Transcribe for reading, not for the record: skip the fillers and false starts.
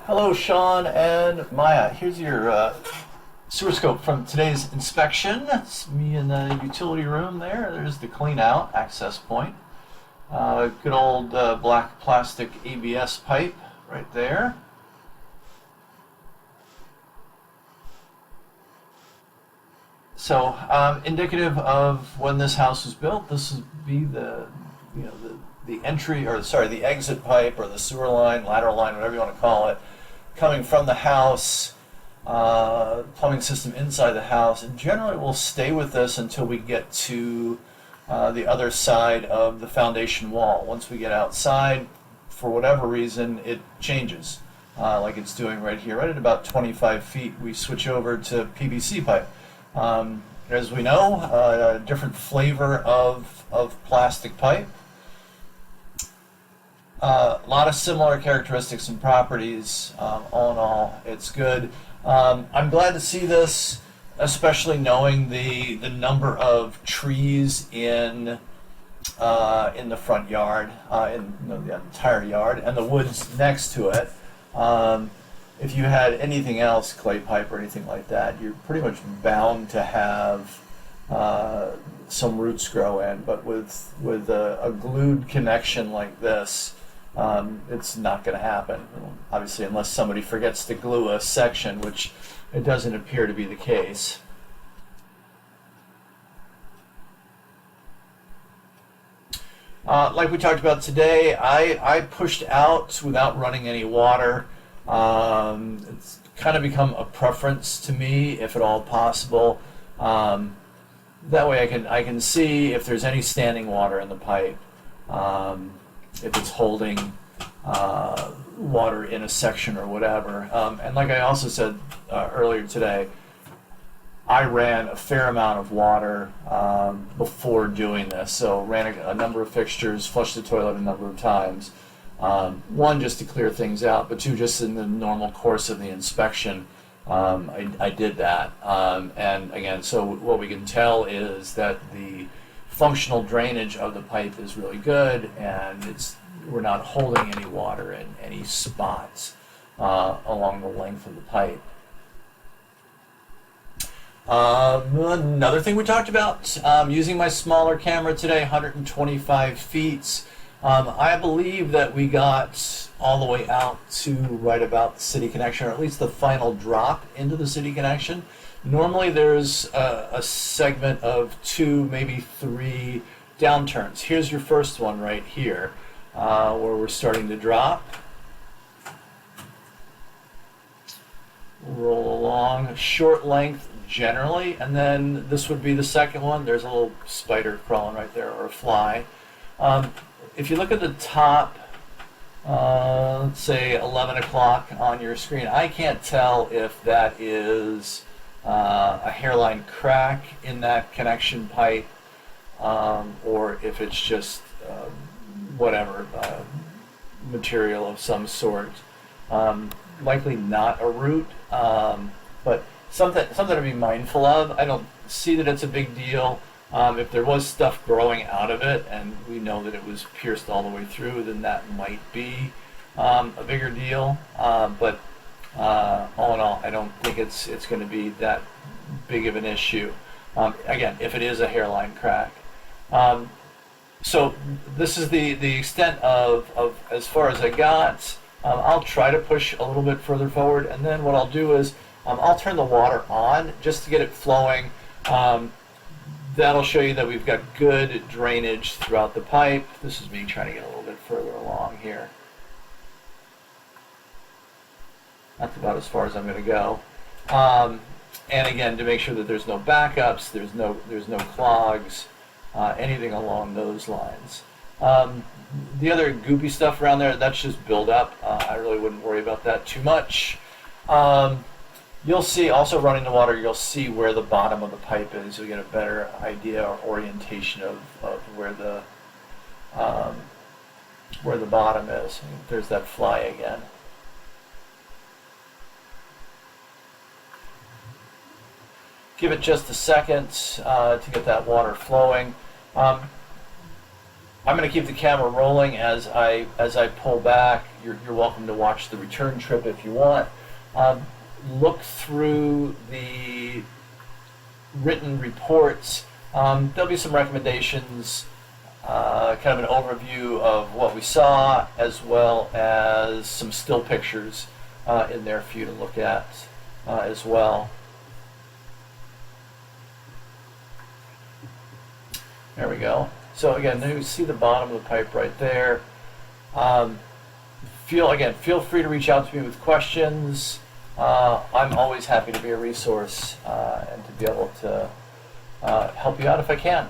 Hello, Sean and Maya. Here's your sewer scope from today's inspection. It's me in the utility room there. There's the clean out access point. Good old black plastic ABS pipe right there. So indicative of when this house was built, this would be the entry, or sorry, the exit pipe or the sewer line, lateral line, whatever you want to call it, coming from the house, plumbing system inside the house, and generally we'll stay with this until we get to the other side of the foundation wall. Once we get outside, for whatever reason, it changes, like it's doing right here. Right at about 25 feet, we switch over to PVC pipe. As we know, a different flavor of plastic pipe. A lot of similar characteristics and properties. All in all, it's good. I'm glad to see this, especially knowing the number of trees in the front yard, in the entire yard, and the woods next to it. If you had anything else, clay pipe or anything like that, you're pretty much bound to have some roots grow in. But with a glued connection like this, it's not going to happen. Obviously, unless somebody forgets to glue a section, which it doesn't appear to be the case. Like we talked about today, I pushed out without running any water. It's kind of become a preference to me, if at all possible. That way I can see if there's any standing water in the pipe, if it's holding water in a section or whatever. And like I also said earlier today, I ran a fair amount of water before doing this. So ran a number of fixtures, flushed the toilet a number of times. One, just to clear things out, but two, just in the normal course of the inspection, I did that. And again, so what we can tell is that the functional drainage of the pipe is really good, and we're not holding any water in any spots along the length of the pipe. Another thing we talked about, using my smaller camera today, 125 feet. I believe that we got all the way out to right about the city connection, or at least the final drop into the city connection. Normally there's a segment of 2, maybe 3 downturns. Here's your first one right here, where we're starting to drop. Roll along, short length generally, and then this would be the second one. There's a little spider crawling right there, or a fly. If you look at the top, let's say 11 o'clock on your screen, I can't tell if that is a hairline crack in that connection pipe, or if it's just whatever, material of some sort. Likely not a root, but something to be mindful of. I don't see that it's a big deal. If there was stuff growing out of it, and we know that it was pierced all the way through, then that might be a bigger deal. But all in all, I don't think it's going to be that big of an issue. Again, if it is a hairline crack. So this is the extent of as far as I got. I'll try to push a little bit further forward, and then what I'll do is I'll turn the water on just to get it flowing. That'll show you that we've got good drainage throughout the pipe. This is me trying to get a little bit further along here. That's about as far as I'm going to go. And again, to make sure that there's no backups, there's no clogs, anything along those lines. The other goopy stuff around there, that's just buildup. I really wouldn't worry about that too much. You'll see, also running the water, you'll see where the bottom of the pipe is. You'll get a better idea or orientation of where the bottom is. There's that fly again. Give it just a second to get that water flowing. I'm going to keep the camera rolling as I pull back. You're welcome to watch the return trip if you want. Look through the written reports. There'll be some recommendations, kind of an overview of what we saw, as well as some still pictures in there for you to look at as well. There we go. So again, you see the bottom of the pipe right there. Feel free to reach out to me with questions. I'm always happy to be a resource and to be able to help you out if I can.